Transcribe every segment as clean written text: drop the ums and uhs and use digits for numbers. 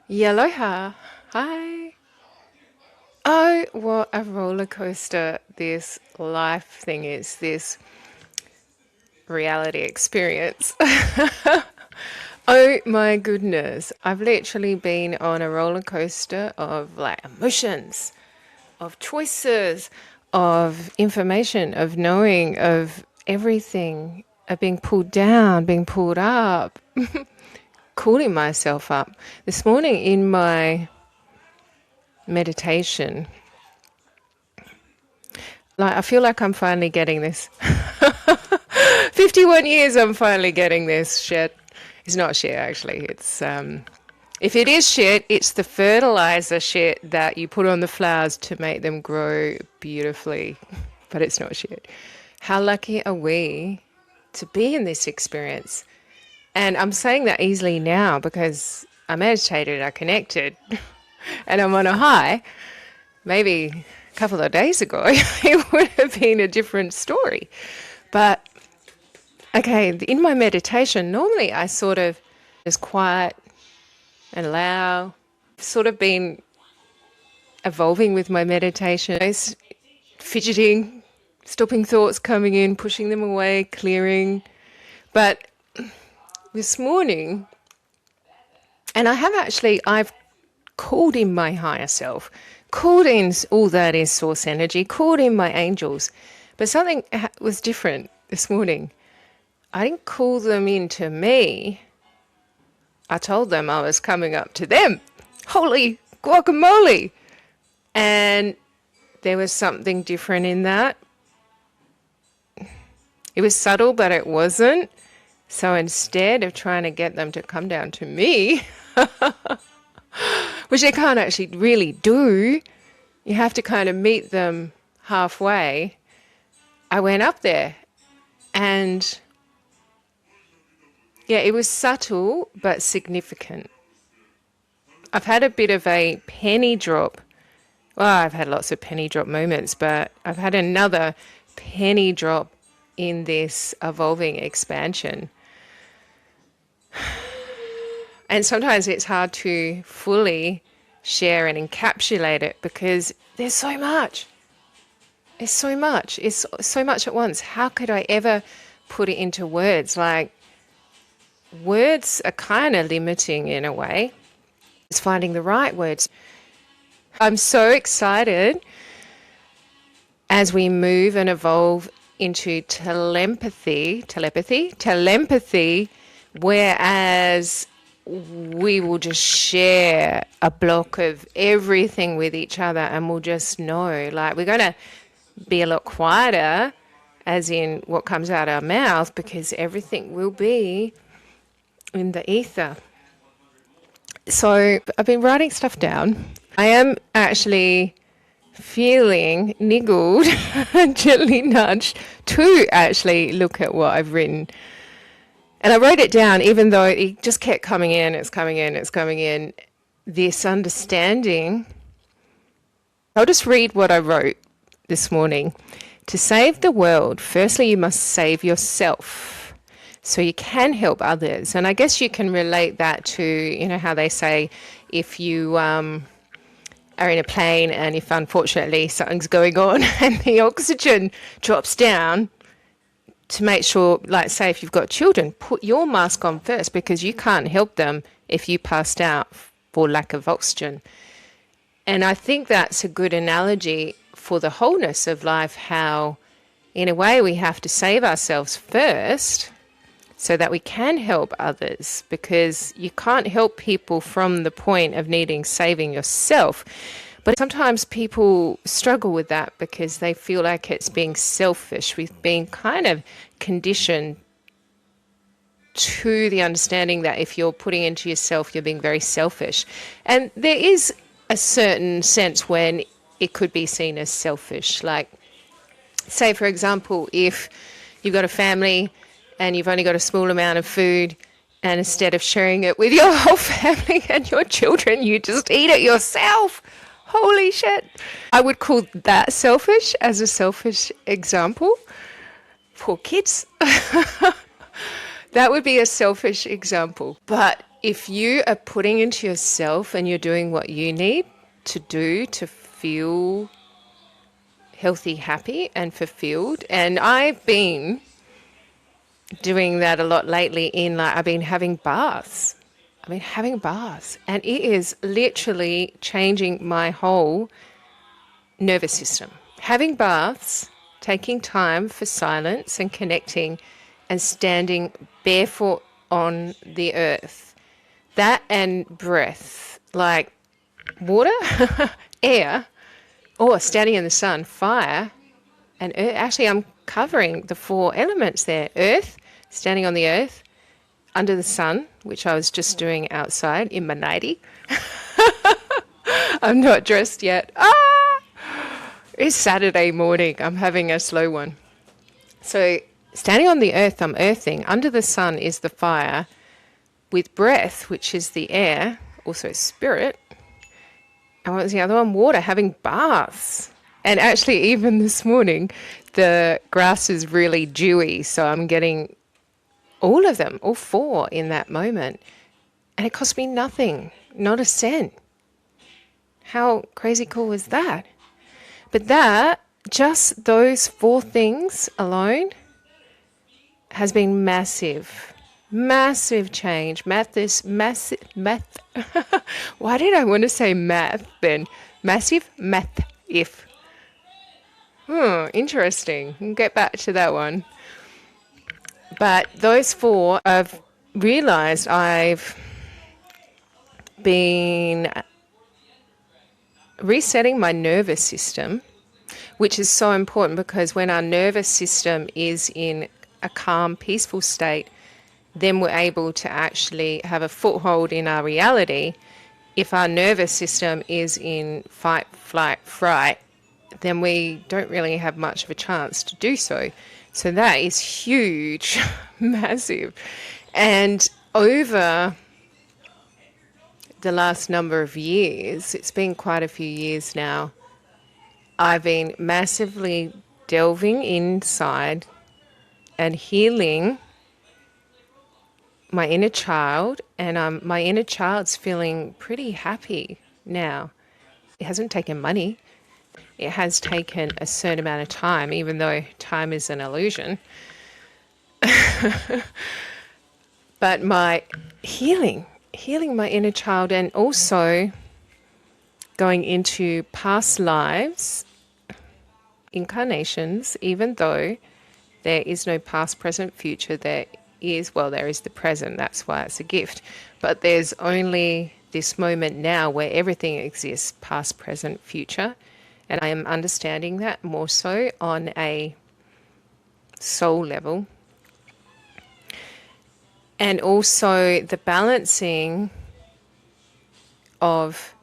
Yaloha. Hi. Oh, what a roller coaster this life thing is, this reality experience. Oh my goodness. I've literally been on a roller coaster of like emotions, of choices, of information, of knowing, of everything, of being pulled down, being pulled up, cooling myself up. This morning in my meditation, like I feel like I'm finally getting this. 51 years I'm finally getting this shit. It's not shit actually. It's if it is shit, it's the fertilizer shit that you put on the flowers to make them grow beautifully. But it's not shit. How lucky are we to be in this experience? And I'm saying that easily now because I meditated, I connected, and I'm on a high. Maybe a couple of days ago, it would have been a different story. But okay, in my meditation, normally I sort of just quiet and allow, sort of been evolving with my meditation, fidgeting, stopping thoughts coming in, pushing them away, clearing. But this morning, and I've called in my higher self, called in all that is source energy, called in my angels. But something was different this morning. I didn't call them into me. I told them I was coming up to them. Holy guacamole! And there was something different in that. It was subtle, but it wasn't. So instead of trying to get them to come down to me, which they can't actually really do, you have to kind of meet them halfway. I went up there and yeah, it was subtle but significant. I've had a bit of a penny drop. Well, I've had lots of penny drop moments, but I've had another penny drop in this evolving expansion. And sometimes it's hard to fully share and encapsulate it because there's so much. It's so much. It's so much at once. How could I ever put it into words? Like, words are kind of limiting in a way. It's finding the right words. I'm so excited as we move and evolve into telepathy, whereas we will just share a block of everything with each other and we'll just know. Like, we're going to be a lot quieter, as in what comes out our mouth, because everything will be in the ether. So I've been writing stuff down. I am actually feeling niggled, gently nudged to actually look at what I've written. And I wrote it down, even though it just kept coming in, it's coming in, it's coming in. This understanding. I'll just read what I wrote this morning. To save the world, firstly, you must save yourself so you can help others. And I guess you can relate that to, you know, how they say if you are in a plane and if unfortunately something's going on and the oxygen drops down, to make sure, like say if you've got children, put your mask on first because you can't help them if you passed out for lack of oxygen. And I think that's a good analogy for the wholeness of life, how in a way we have to save ourselves first so that we can help others, because you can't help people from the point of needing saving yourself. But sometimes people struggle with that because they feel like it's being selfish. We've been kind of conditioned to the understanding that if you're putting into yourself, you're being very selfish. And there is a certain sense when it could be seen as selfish. Like, say, for example, if you've got a family and you've only got a small amount of food, and instead of sharing it with your whole family and your children, you just eat it yourself. Holy shit. I would call that selfish as a selfish example for kids. That would be a selfish example. But if you are putting into yourself and you're doing what you need to do to feel healthy, happy, and fulfilled, and I've been doing that a lot lately I've been having baths. I've been having baths, and it is literally changing my whole nervous system. Having baths, taking time for silence and connecting and standing barefoot on the earth. That and breath, like water, air, or standing in the sun, fire, and earth. Actually, I'm covering the 4 elements there. Earth, standing on the earth, under the sun, which I was just doing outside in my nightie. I'm not dressed yet. It's Saturday morning. I'm having a slow one. So standing on the earth, I'm earthing. Under the sun is the fire. With breath, which is the air, also spirit. And what was the other one? Water, having baths. And actually, even this morning, the grass is really dewy. So I'm getting all of them, all 4 in that moment. And it cost me nothing, not a cent. How crazy cool was that? But that, just those 4 things alone has been massive. Massive change. Math is massive. Math. Why did I want to say math then? Massive math. If. Interesting. We'll get back to that one. But those 4, I've realized I've been resetting my nervous system, which is so important because when our nervous system is in a calm, peaceful state, then we're able to actually have a foothold in our reality. If our nervous system is in fight, flight, fright, then we don't really have much of a chance to do so. So that is huge, massive. And over the last number of years, it's been quite a few years now, I've been massively delving inside and healing my inner child, and my inner child's feeling pretty happy now. It hasn't taken money. It has taken a certain amount of time, even though time is an illusion. But my healing my inner child, and also going into past lives, incarnations, even though there is no past, present, future, there is the present. That's why it's a gift. But there's only this moment now where everything exists, past, present, future. And I am understanding that more so on a soul level. And also the balancing of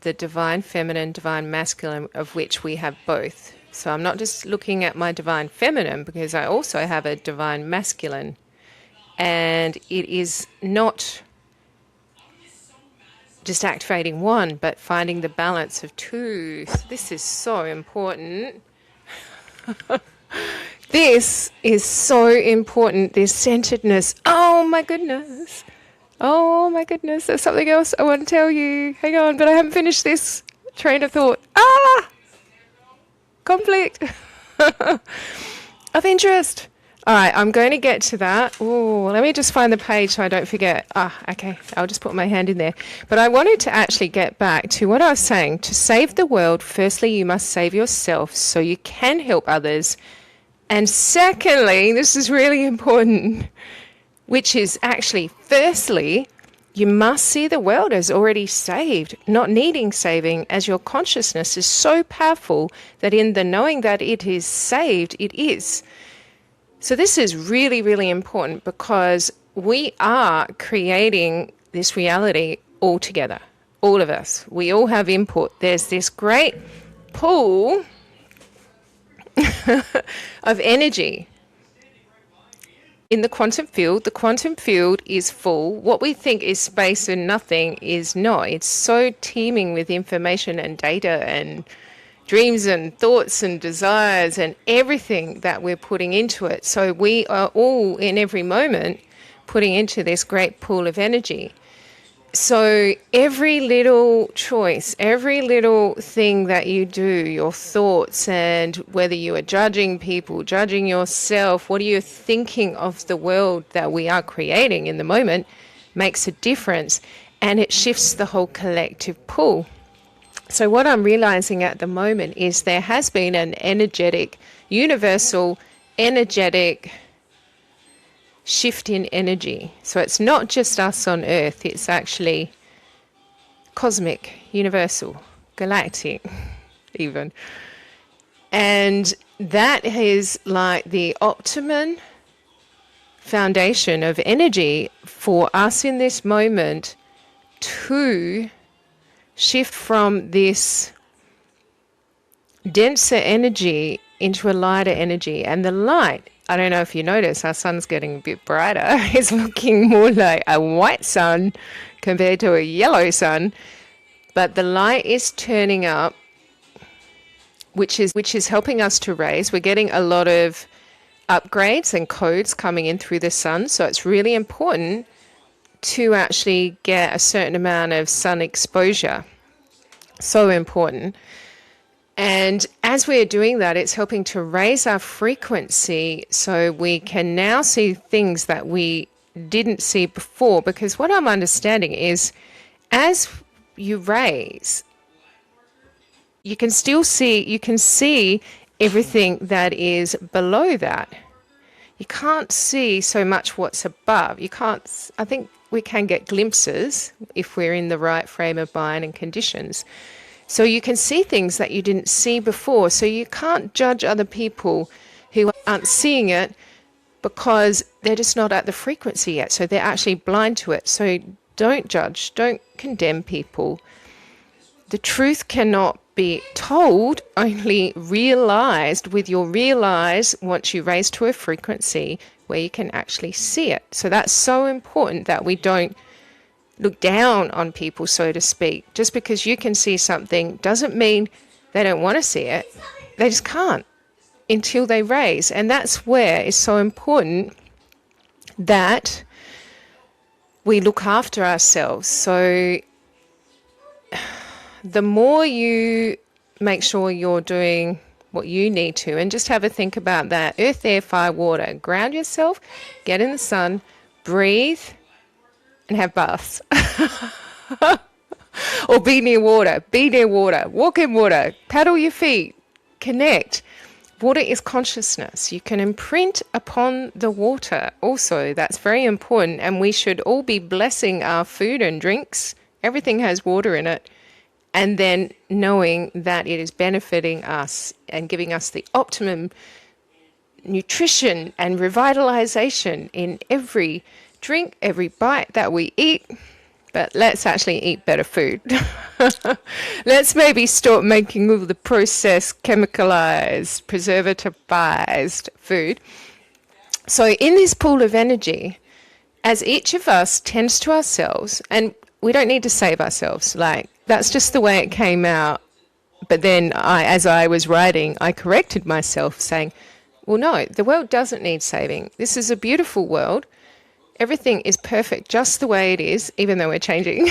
the divine feminine, divine masculine, of which we have both. So I'm not just looking at my divine feminine, because I also have a divine masculine. And it is not just activating one, but finding the balance of 2. So this is so important. This is so important, this centeredness. Oh my goodness. Oh my goodness. There's something else I want to tell you. Hang on, but I haven't finished this train of thought. Conflict of interest. All right, I'm going to get to that. Oh, let me just find the page so I don't forget. Okay, I'll just put my hand in there. But I wanted to actually get back to what I was saying. To save the world, firstly, you must save yourself so you can help others. And secondly, this is really important, which is actually, firstly, you must see the world as already saved, not needing saving, as your consciousness is so powerful that in the knowing that it is saved, it is. So this is really, really important, because we are creating this reality all together, all of us. We all have input. There's this great pool of energy in the quantum field. The quantum field is full. What we think is space and nothing is not. It's so teeming with information and data and dreams and thoughts and desires and everything that we're putting into it. So we are all, in every moment, putting into this great pool of energy. So every little choice, every little thing that you do, your thoughts, and whether you are judging people, judging yourself, what are you thinking of the world that we are creating in the moment, makes a difference, and it shifts the whole collective pool. So what I'm realizing at the moment is there has been an energetic, universal, energetic shift in energy. So it's not just us on Earth, it's actually cosmic, universal, galactic even. And that is like the optimum foundation of energy for us in this moment to shift from this denser energy into a lighter energy. And the light, I don't know if you notice, our sun's getting a bit brighter. It's looking more like a white sun compared to a yellow sun. But the light is turning up, which is helping us to raise. We're getting a lot of upgrades and codes coming in through the sun. So it's really important to actually get a certain amount of sun exposure. So important. And as we're doing that, it's helping to raise our frequency so we can now see things that we didn't see before. Because what I'm understanding is as you raise, you can see everything that is below that. You can't see so much what's above. I think we can get glimpses if we're in the right frame of mind and conditions. So you can see things that you didn't see before. So you can't judge other people who aren't seeing it because they're just not at the frequency yet. So they're actually blind to it. So don't judge, don't condemn people. The truth cannot be told, only realized with your realize once you raise to a frequency where you can actually see it. So that's so important that we don't look down on people, so to speak. Just because you can see something doesn't mean they don't want to see it. They just can't until they raise. And that's where it's so important that we look after ourselves. So the more you make sure you're doing what you need to, and just have a think about that. Earth, air, fire, water. Ground yourself, get in the sun, breathe, and have baths. Or be near water, walk in water, paddle your feet, connect. Water is consciousness. You can imprint upon the water also. That's very important. And we should all be blessing our food and drinks. Everything has water in it. And then knowing that it is benefiting us and giving us the optimum nutrition and revitalization in every drink, every bite that we eat. But let's actually eat better food. Let's maybe stop making all the processed, chemicalized, preservativized food. So in this pool of energy, as each of us tends to ourselves, and we don't need to save ourselves, like that's just the way it came out. But then as I was writing, I corrected myself saying, well, no, the world doesn't need saving. This is a beautiful world. Everything is perfect just the way it is, even though we're changing.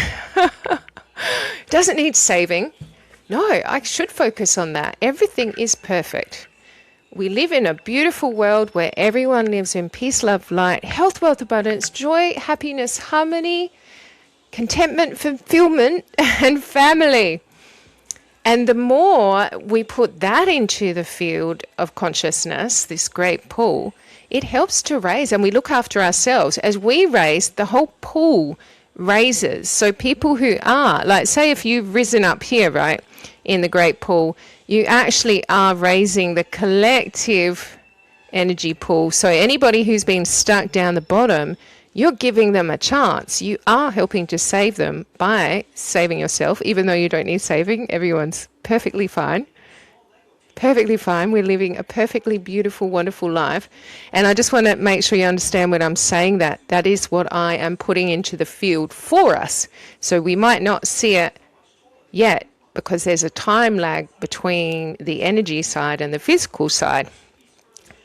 Doesn't need saving. No, I should focus on that. Everything is perfect. We live in a beautiful world where everyone lives in peace, love, light, health, wealth, abundance, joy, happiness, harmony, contentment, fulfillment, and family. And the more we put that into the field of consciousness, this great pool, it helps to raise, and we look after ourselves. As we raise, the whole pool raises. So people who are, like say if you've risen up here, right, in the great pool, you actually are raising the collective energy pool. So anybody who's been stuck down the bottom, you're giving them a chance. You are helping to save them by saving yourself, even though you don't need saving. Everyone's perfectly fine. Perfectly fine. We're living a perfectly beautiful, wonderful life. And I just want to make sure you understand when I'm saying that. That is what I am putting into the field for us. So we might not see it yet because there's a time lag between the energy side and the physical side.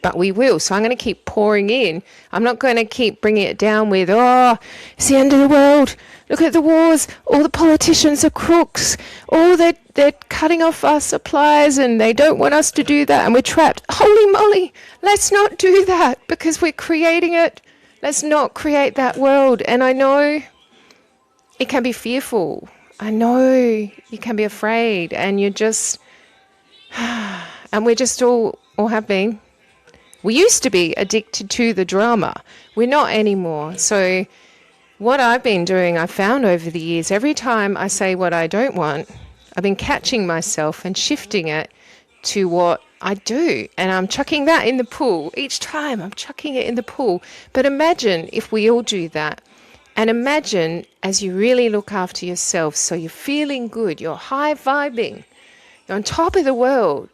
But we will. So I'm going to keep pouring in. I'm not going to keep bringing it down with, oh, it's the end of the world. Look at the wars. All the politicians are crooks. Oh, they're cutting off our supplies and they don't want us to do that. And we're trapped. Holy moly, let's not do that because we're creating it. Let's not create that world. And I know it can be fearful. I know you can be afraid and you're just, and we're just all have been. We used to be addicted to the drama. We're not anymore. So what I've been doing, I found over the years, every time I say what I don't want, I've been catching myself and shifting it to what I do. And I'm chucking that in the pool. Each time I'm chucking it in the pool. But imagine if we all do that. And imagine as you really look after yourself, so you're feeling good, you're high vibing, you're on top of the world.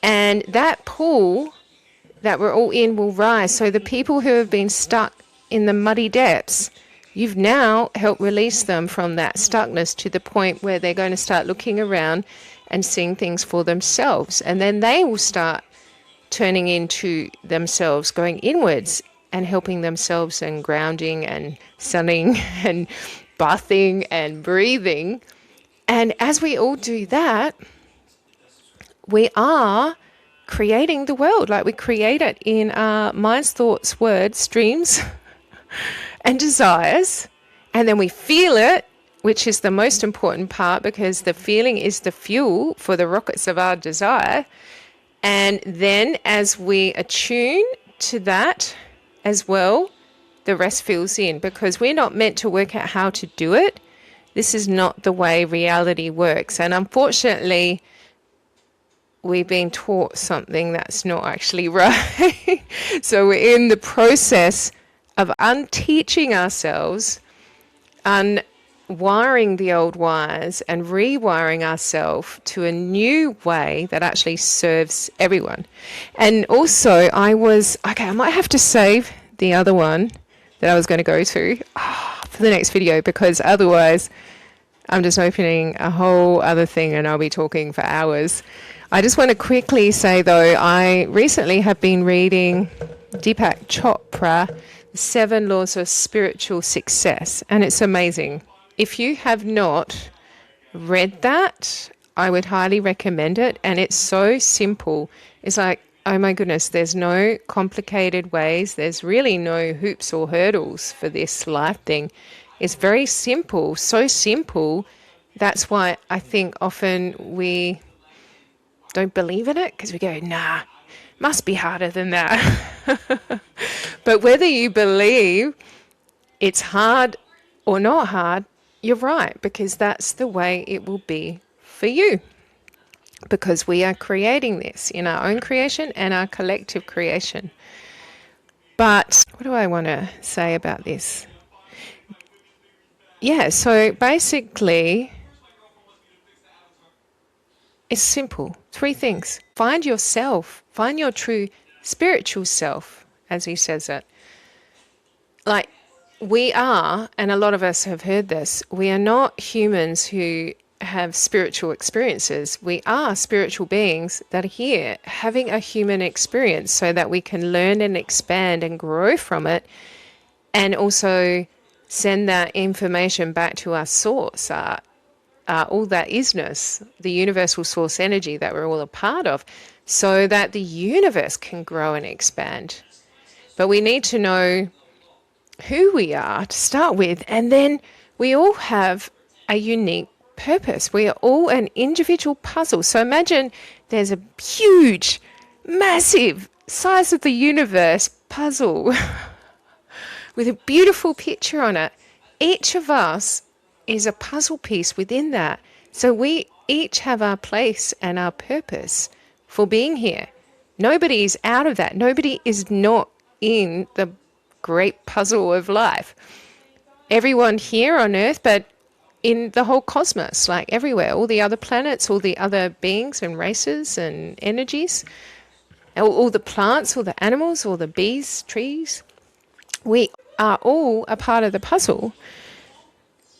And that pool that we're all in will rise. So the people who have been stuck in the muddy depths, you've now helped release them from that stuckness to the point where they're going to start looking around and seeing things for themselves. And then they will start turning into themselves, going inwards and helping themselves and grounding and sunning and bathing and breathing. And as we all do that, we are creating the world. Like we create it in our minds, thoughts, words, streams and desires. And then we feel it, which is the most important part because the feeling is the fuel for the rockets of our desire. And then as we attune to that as well, the rest fills in because we're not meant to work out how to do it. This is not the way reality works. And unfortunately, we've been taught something that's not actually right. So we're in the process of unteaching ourselves, unwiring the old wires and rewiring ourselves to a new way that actually serves everyone. And also I might have to save the other one that I was going to go to for the next video because otherwise I'm just opening a whole other thing and I'll be talking for hours. I just want to quickly say, though, I recently have been reading Deepak Chopra, The 7 Laws of Spiritual Success, and it's amazing. If you have not read that, I would highly recommend it, and it's so simple. It's like, oh my goodness, there's no complicated ways. There's really no hoops or hurdles for this life thing. It's very simple, so simple. That's why I think often we don't believe in it because we go, nah, must be harder than that. But whether you believe it's hard or not hard, you're right, because that's the way it will be for you. Because we are creating this in our own creation and our collective creation. But what do I want to say about this? Yeah, so basically, it's simple. 3 things. Find yourself. Find your true spiritual self, as he says it. Like, we are, and a lot of us have heard this, we are not humans who have spiritual experiences. We are spiritual beings that are here having a human experience so that we can learn and expand and grow from it and also send that information back to our source, all that isness, the universal source energy that we're all a part of, so that the universe can grow and expand. But we need to know who we are to start with, and then we all have a unique purpose. We are all an individual puzzle. So imagine there's a huge, massive, size of the universe puzzle with a beautiful picture on it. Each of us is a puzzle piece within that. So we each have our place and our purpose for being here. Nobody is out of that. Nobody is not in the great puzzle of life. Everyone here on Earth, but in the whole cosmos, like everywhere, all the other planets, all the other beings and races and energies, all the plants, all the animals, all the bees, trees, we are all a part of the puzzle.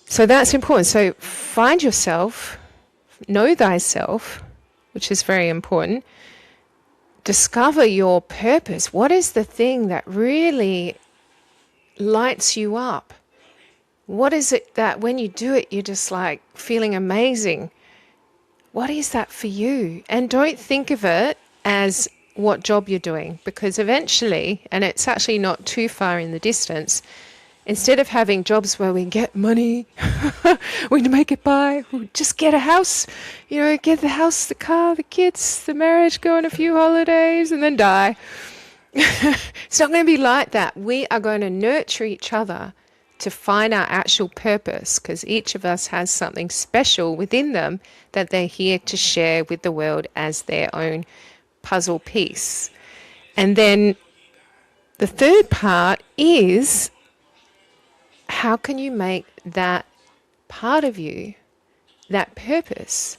So that's important. So find yourself, know thyself, which is very important. discover your purpose. What is the thing that really lights you up? What is it that when you do it, you're just like feeling amazing? What is that for you? And don't think of it as what job you're doing, because eventually, and it's actually not too far in the distance, instead of having jobs where we get money, we make it by, we just get a house, get the house, the car, the kids, the marriage, go on a few holidays and then die. It's not going to be like that. We are going to nurture each other to find our actual purpose, because each of us has something special within them that they're here to share with the world as their own puzzle piece. And then the third part is, how can you make that part of you, that purpose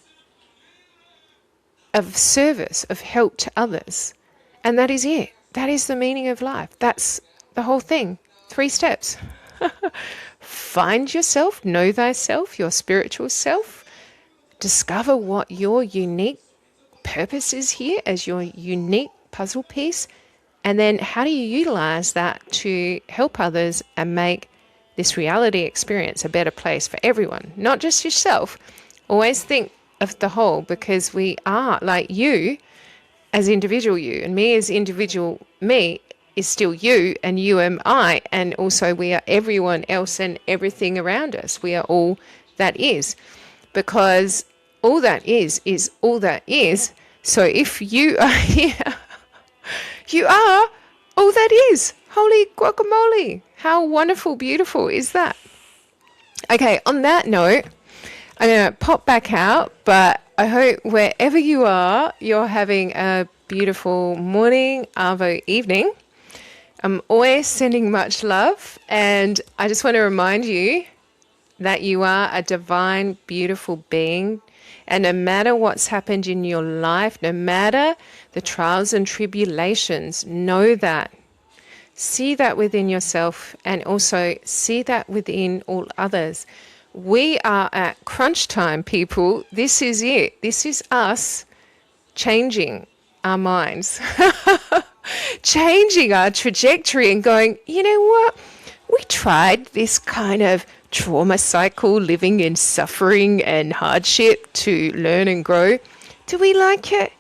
of service, of help to others? And that is it. That is the meaning of life. That's the whole thing. 3 steps. Find yourself, know thyself, your spiritual self. Discover what your unique purpose is here as your unique puzzle piece. And then how do you utilize that to help others and make this reality experience a better place for everyone, not just yourself. Always think of the whole, because we are, like, you as individual you and me as individual me is still you, and you am I, and also we are everyone else and everything around us. We are all that is, because all that is all that is. So if you are here, you are all that is. Holy guacamole. How wonderful, beautiful is that? Okay, on that note, I'm going to pop back out, but I hope wherever you are, you're having a beautiful morning, arvo, evening. I'm always sending much love, and I just want to remind you that you are a divine, beautiful being, and no matter what's happened in your life, no matter the trials and tribulations, know that. See that within yourself, and also see that within all others. We are at crunch time, people. This is it. This is us changing our minds, changing our trajectory and going, you know what? We tried this kind of trauma cycle, living in suffering and hardship to learn and grow. Do we like it?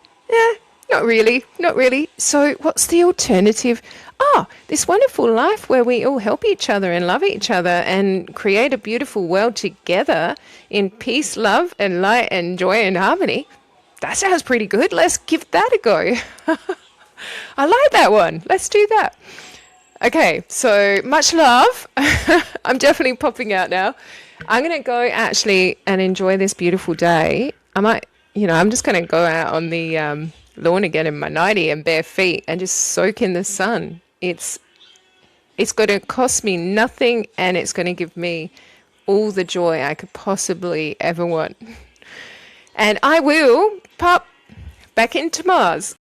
Not really, not really. So what's the alternative? This wonderful life where we all help each other and love each other and create a beautiful world together in peace, love and light and joy and harmony. That sounds pretty good. Let's give that a go. I like that one. Let's do that. Okay, so much love. I'm definitely popping out now. I'm going to go actually and enjoy this beautiful day. I'm just going to go out on the lawn again in my nightie and bare feet and just soak in the sun. It's going to cost me nothing, and it's going to give me all the joy I could possibly ever want. And I will pop back into Mars.